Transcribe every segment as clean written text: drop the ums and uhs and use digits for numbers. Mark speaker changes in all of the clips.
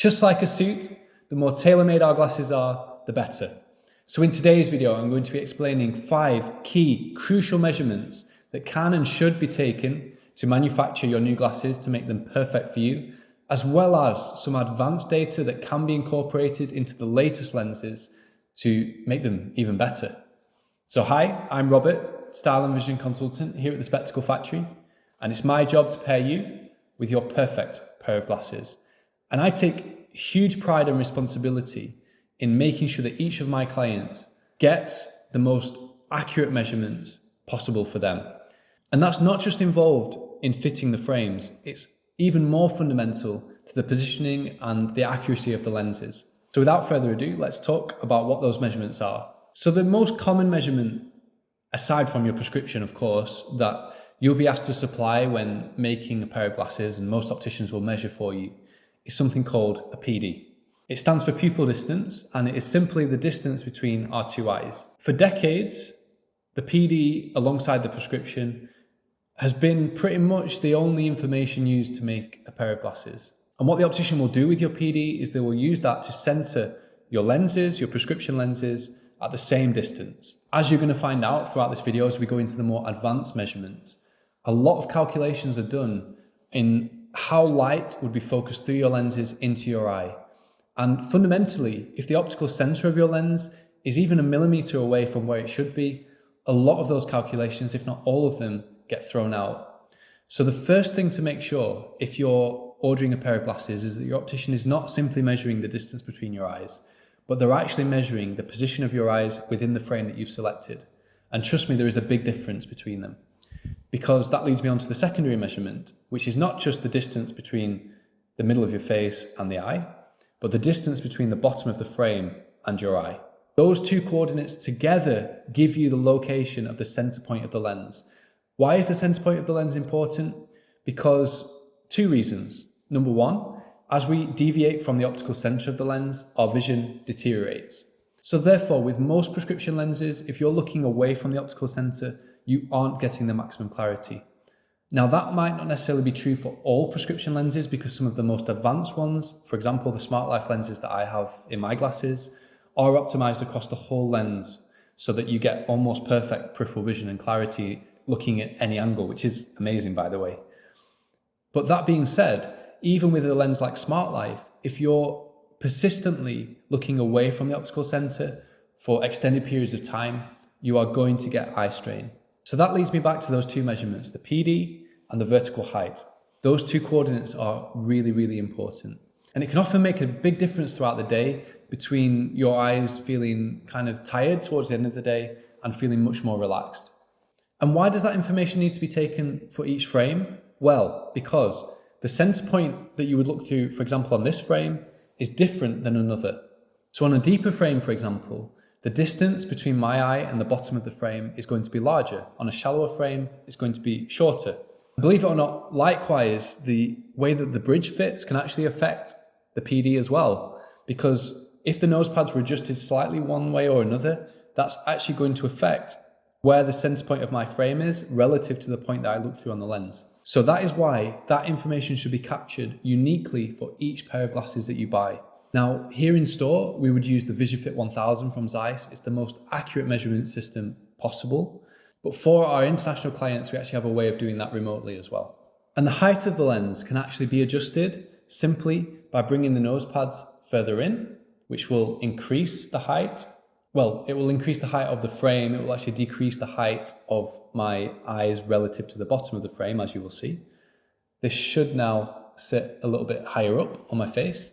Speaker 1: Just like a suit, the more tailor-made our glasses are, the better. So in today's video, I'm going to be explaining 5 key, crucial measurements that can and should be taken to manufacture your new glasses to make them perfect for you, as well as some advanced data that can be incorporated into the latest lenses to make them even better. So hi, I'm Robert, Style and Vision Consultant here at the Spectacle Factory, and it's my job to pair you with your perfect pair of glasses. And I take huge pride and responsibility in making sure that each of my clients gets the most accurate measurements possible for them. And that's not just involved in fitting the frames, it's even more fundamental to the positioning and the accuracy of the lenses. So without further ado, let's talk about what those measurements are. So the most common measurement, aside from your prescription of course, that you'll be asked to supply when making a pair of glasses, and most opticians will measure for you, is something called a PD. It stands for pupil distance, and it is simply the distance between our two eyes. For decades, the PD alongside the prescription has been pretty much the only information used to make a pair of glasses. And what the optician will do with your PD is they will use that to center your lenses, your prescription lenses, at the same distance. As you're going to find out throughout this video as we go into the more advanced measurements, a lot of calculations are done in how light would be focused through your lenses into your eye. And fundamentally, if the optical center of your lens is even a millimeter away from where it should be, a lot of those calculations, if not all of them, get thrown out. So the first thing to make sure if you're ordering a pair of glasses is that your optician is not simply measuring the distance between your eyes, but they're actually measuring the position of your eyes within the frame that you've selected. And trust me, there is a big difference between them, because that leads me on to the secondary measurement, which is not just the distance between the middle of your face and the eye, but the distance between the bottom of the frame and your eye. Those two coordinates together give you the location of the center point of the lens. Why is the center point of the lens important? Because 2 reasons. Number 1, as we deviate from the optical center of the lens, our vision deteriorates. So therefore, with most prescription lenses, if you're looking away from the optical center, you aren't getting the maximum clarity. Now that might not necessarily be true for all prescription lenses, because some of the most advanced ones, for example, the Smart Life lenses that I have in my glasses, are optimized across the whole lens so that you get almost perfect peripheral vision and clarity looking at any angle, which is amazing, by the way. But that being said, even with a lens like Smart Life, if you're persistently looking away from the optical center for extended periods of time, you are going to get eye strain. So that leads me back to those 2 measurements, the PD and the vertical height. Those 2 coordinates are really, really important. And it can often make a big difference throughout the day between your eyes feeling kind of tired towards the end of the day and feeling much more relaxed. And why does that information need to be taken for each frame? Well, because the center point that you would look through, for example, on this frame, is different than another. So on a deeper frame, for example, the distance between my eye and the bottom of the frame is going to be larger. On a shallower frame, it's going to be shorter. Believe it or not, likewise, the way that the bridge fits can actually affect the PD as well, because if the nose pads were adjusted slightly one way or another, that's actually going to affect where the center point of my frame is relative to the point that I look through on the lens. So that is why that information should be captured uniquely for each pair of glasses that you buy. Now, here in store, we would use the VisionFit 1000 from Zeiss. It's the most accurate measurement system possible. But for our international clients, we actually have a way of doing that remotely as well. And the height of the lens can actually be adjusted simply by bringing the nose pads further in, which will increase the height. Well, it will increase the height of the frame. It will actually decrease the height of my eyes relative to the bottom of the frame, as you will see. This should now sit a little bit higher up on my face.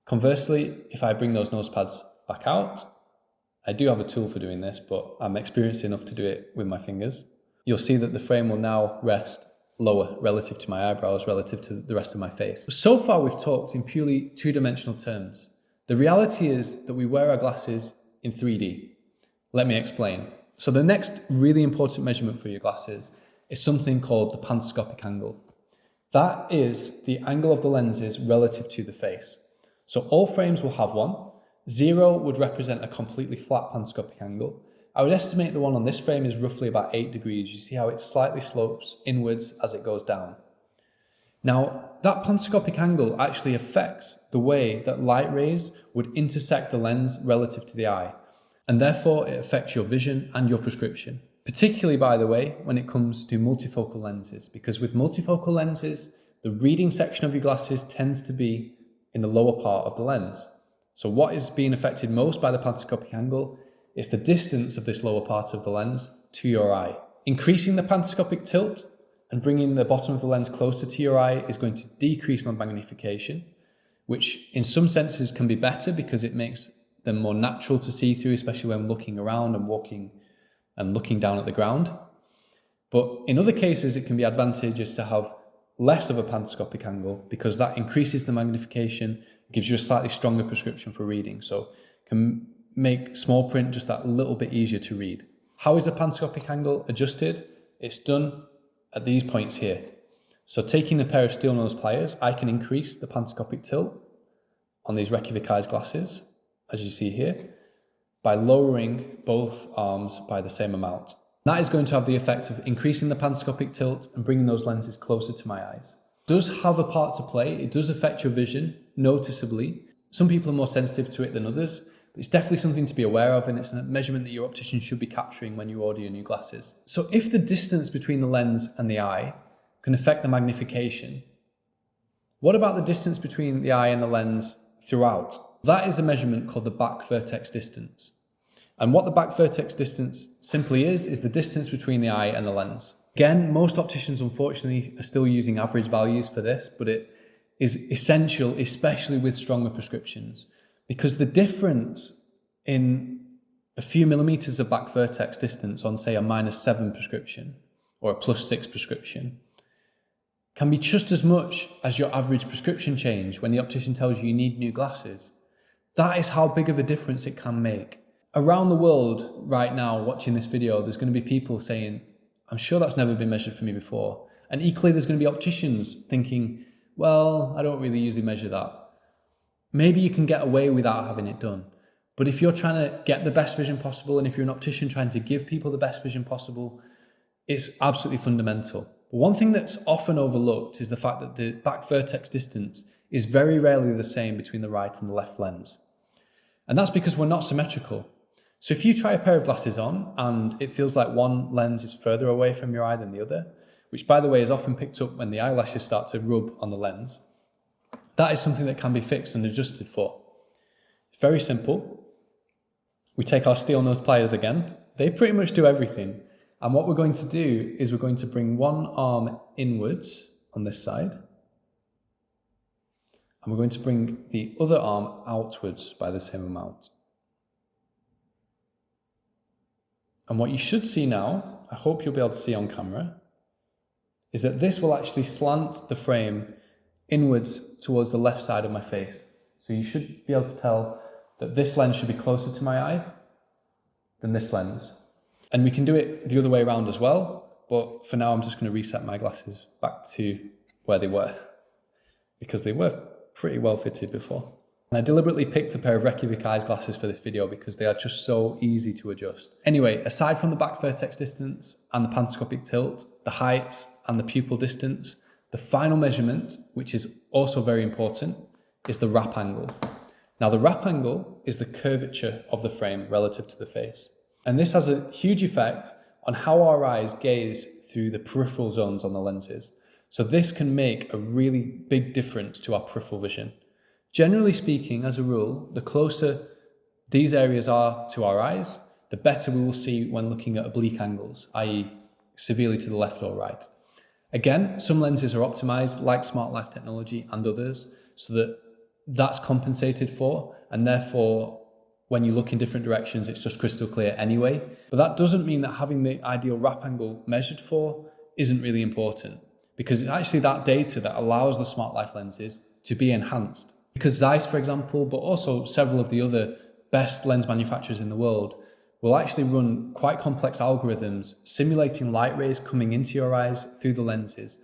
Speaker 1: Conversely, if I bring those nose pads back out, I do have a tool for doing this, but I'm experienced enough to do it with my fingers. You'll see that the frame will now rest lower relative to my eyebrows, relative to the rest of my face. So far, we've talked in purely 2-dimensional terms. The reality is that we wear our glasses in 3D. Let me explain. So the next really important measurement for your glasses is something called the Panoscopic Angle. That is the angle of the lenses relative to the face. So all frames will have one. 0 would represent a completely flat panoscopic angle. I would estimate the one on this frame is roughly about 8 degrees. You see how it slightly slopes inwards as it goes down. Now, that panoscopic angle actually affects the way that light rays would intersect the lens relative to the eye, and therefore it affects your vision and your prescription. Particularly, by the way, when it comes to multifocal lenses, because with multifocal lenses, the reading section of your glasses tends to be in the lower part of the lens. So what is being affected most by the panoscopic angle is the distance of this lower part of the lens to your eye. Increasing the panoscopic tilt and bringing the bottom of the lens closer to your eye is going to decrease the magnification, which in some senses can be better because it makes them more natural to see through, especially when looking around and walking and looking down at the ground. But in other cases, it can be advantageous to have less of a panoscopic angle because that increases the magnification, gives you a slightly stronger prescription for reading. So can make small print just that little bit easier to read. How is the panoscopic angle adjusted? It's done at these points here. So taking a pair of steel nose pliers, I can increase the panoscopic tilt on these Reykjavik eyes glasses, as you see here, by lowering both arms by the same amount. That is going to have the effect of increasing the panoscopic tilt and bringing those lenses closer to my eyes. It does have a part to play. It does affect your vision noticeably. Some people are more sensitive to it than others, but it's definitely something to be aware of, and it's a measurement that your optician should be capturing when you order your new glasses. So if the distance between the lens and the eye can affect the magnification, what about the distance between the eye and the lens throughout? That is a measurement called the back vertex distance. And what the back vertex distance simply is the distance between the eye and the lens. Again, most opticians unfortunately are still using average values for this, but it is essential, especially with stronger prescriptions, because the difference in a few millimeters of back vertex distance on, say, a -7 prescription or a +6 prescription can be just as much as your average prescription change when the optician tells you need new glasses. That is how big of a difference it can make. Around the world right now, watching this video, there's going to be people saying, I'm sure that's never been measured for me before. And equally, there's going to be opticians thinking, well, I don't really usually measure that. Maybe you can get away without having it done. But if you're trying to get the best vision possible, and if you're an optician trying to give people the best vision possible, it's absolutely fundamental. But one thing that's often overlooked is the fact that the back vertex distance is very rarely the same between the right and the left lens. And that's because we're not symmetrical. So if you try a pair of glasses on and it feels like one lens is further away from your eye than the other, which by the way is often picked up when the eyelashes start to rub on the lens, that is something that can be fixed and adjusted for. It's very simple. We take our steel nose pliers again. They pretty much do everything. And what we're going to do is we're going to bring one arm inwards on this side, and we're going to bring the other arm outwards by the same amount. And what you should see now, I hope you'll be able to see on camera, is that this will actually slant the frame inwards towards the left side of my face. So you should be able to tell that this lens should be closer to my eye than this lens. And we can do it the other way around as well, but for now I'm just going to reset my glasses back to where they were, because they were pretty well fitted before. And I deliberately picked a pair of Reykjavik eyes glasses for this video because they are just so easy to adjust. Anyway, aside from the back vertex distance and the panoscopic tilt, the height and the pupil distance, the final measurement, which is also very important, is the wrap angle. Now the wrap angle is the curvature of the frame relative to the face. And this has a huge effect on how our eyes gaze through the peripheral zones on the lenses. So this can make a really big difference to our peripheral vision. Generally speaking, as a rule, the closer these areas are to our eyes, the better we will see when looking at oblique angles, i.e. severely to the left or right. Again, some lenses are optimized, like Smart Life technology and others, so that that's compensated for, and therefore when you look in different directions, it's just crystal clear anyway. But that doesn't mean that having the ideal wrap angle measured for isn't really important, because it's actually that data that allows the Smart Life lenses to be enhanced. Because Zeiss, for example, but also several of the other best lens manufacturers in the world, will actually run quite complex algorithms simulating light rays coming into your eyes through the lenses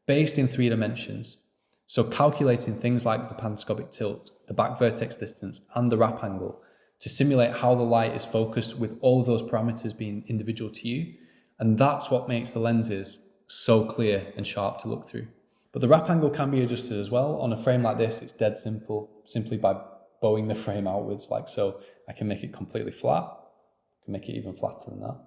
Speaker 1: based in 3 dimensions. So calculating things like the panoscopic tilt, the back vertex distance, and the wrap angle to simulate how the light is focused with all of those parameters being individual to you. And that's what makes the lenses so clear and sharp to look through. But the wrap angle can be adjusted as well. On a frame like this, it's dead simple, simply by bowing the frame outwards like so. I can make it completely flat, I can make it even flatter than that.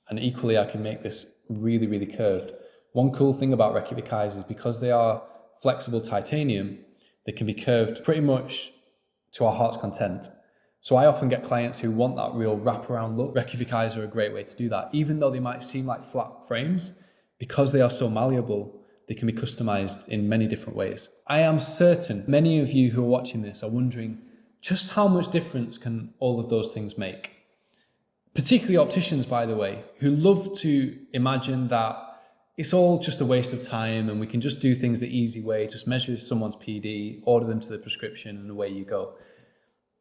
Speaker 1: And equally, I can make this really, really curved. One cool thing about rectific eyes is because they are flexible titanium, they can be curved pretty much to our heart's content. So I often get clients who want that real wraparound look. Rectific eyes are a great way to do that. Even though they might seem like flat frames, because they are so malleable, they can be customized in many different ways. I am certain many of you who are watching this are wondering just how much difference can all of those things make? Particularly opticians, by the way, who love to imagine that it's all just a waste of time and we can just do things the easy way, just measure someone's PD, order them to the prescription, and away you go.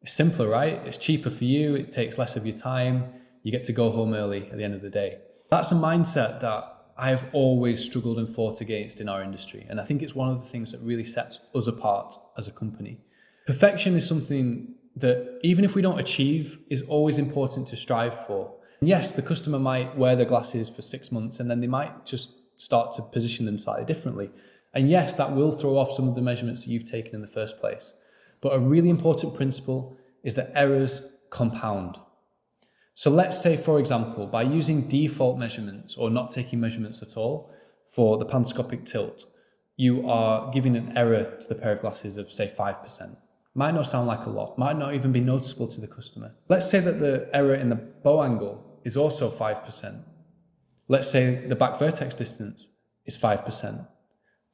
Speaker 1: It's simpler, right? It's cheaper for you, it takes less of your time, you get to go home early at the end of the day. That's a mindset that I have always struggled and fought against in our industry, and I think it's one of the things that really sets us apart as a company. Perfection is something that, even if we don't achieve, is always important to strive for. And yes, the customer might wear their glasses for 6 months and then they might just start to position them slightly differently. And yes, that will throw off some of the measurements that you've taken in the first place. But a really important principle is that errors compound. So let's say, for example, by using default measurements or not taking measurements at all for the panoscopic tilt, you are giving an error to the pair of glasses of, say, 5%. Might not sound like a lot, might not even be noticeable to the customer. Let's say that the error in the bow angle is also 5%. Let's say the back vertex distance is 5%.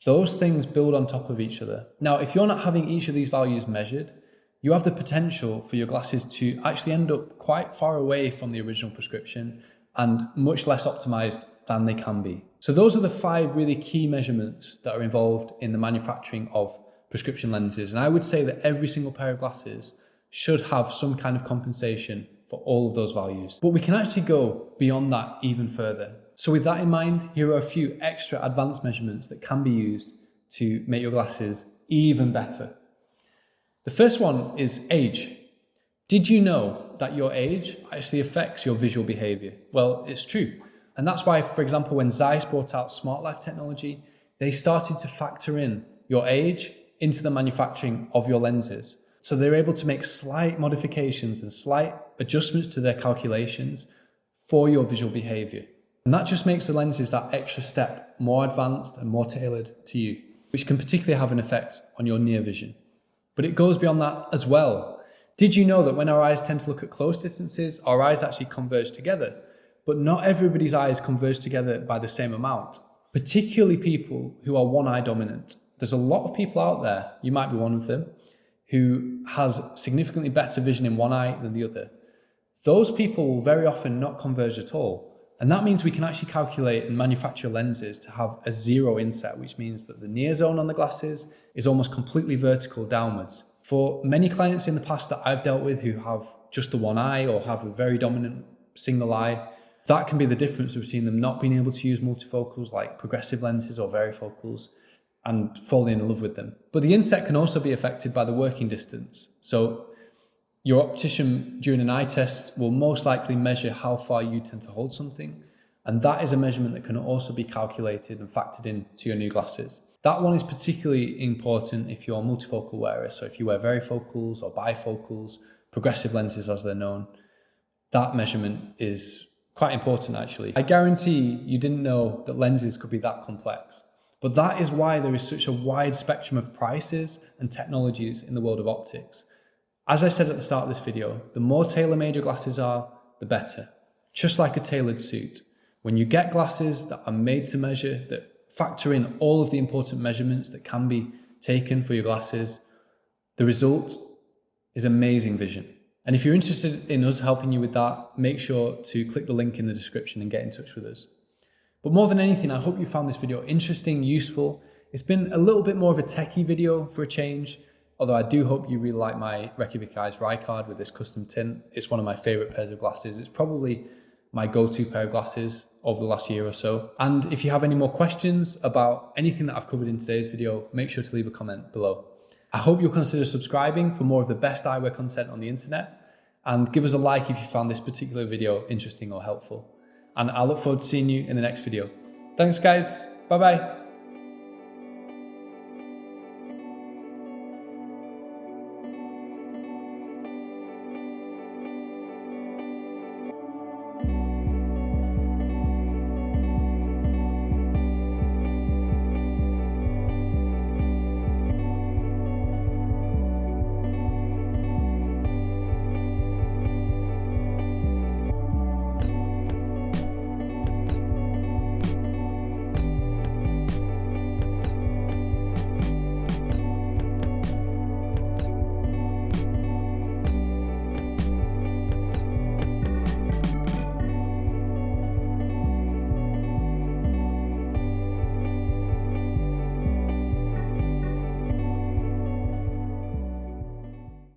Speaker 1: Those things build on top of each other. Now, if you're not having each of these values measured, you have the potential for your glasses to actually end up quite far away from the original prescription and much less optimized than they can be. So those are the 5 really key measurements that are involved in the manufacturing of prescription lenses. And I would say that every single pair of glasses should have some kind of compensation for all of those values. But we can actually go beyond that even further. So with that in mind, here are a few extra advanced measurements that can be used to make your glasses even better. The first one is age. Did you know that your age actually affects your visual behavior? Well, it's true. And that's why, for example, when Zeiss brought out Smart Life technology, they started to factor in your age into the manufacturing of your lenses. So they're able to make slight modifications and slight adjustments to their calculations for your visual behavior. And that just makes the lenses that extra step more advanced and more tailored to you, which can particularly have an effect on your near vision. But it goes beyond that as well. Did you know that when our eyes tend to look at close distances, our eyes actually converge together? But not everybody's eyes converge together by the same amount, particularly people who are one eye dominant. There's a lot of people out there, you might be one of them, who has significantly better vision in one eye than the other. Those people will very often not converge at all. And that means we can actually calculate and manufacture lenses to have a zero inset, which means that the near zone on the glasses is almost completely vertical downwards. For many clients in the past that I've dealt with who have just the one eye or have a very dominant single eye, that can be the difference between them not being able to use multifocals like progressive lenses or varifocals and falling in love with them. But the inset can also be affected by the working distance. So your optician during an eye test will most likely measure how far you tend to hold something, and that is a measurement that can also be calculated and factored into your new glasses. That one is particularly important if you're a multifocal wearer, so if you wear varifocals or bifocals, progressive lenses as they're known, that measurement is quite important actually. I guarantee you didn't know that lenses could be that complex, but that is why there is such a wide spectrum of prices and technologies in the world of optics. As I said at the start of this video, the more tailor-made your glasses are, the better. Just like a tailored suit. When you get glasses that are made to measure, that factor in all of the important measurements that can be taken for your glasses, the result is amazing vision. And if you're interested in us helping you with that, make sure to click the link in the description and get in touch with us. But more than anything, I hope you found this video interesting, useful. It's been a little bit more of a techie video for a change, although I do hope you really like my rectific eyes Ricard with this custom tint. It's one of my favorite pairs of glasses. It's probably my go-to pair of glasses over the last year or so. And if you have any more questions about anything that I've covered in today's video, make sure to leave a comment below. I hope you'll consider subscribing for more of the best eyewear content on the internet, and give us a like if you found this particular video interesting or helpful. And I look forward to seeing you in the next video. Thanks guys, bye bye.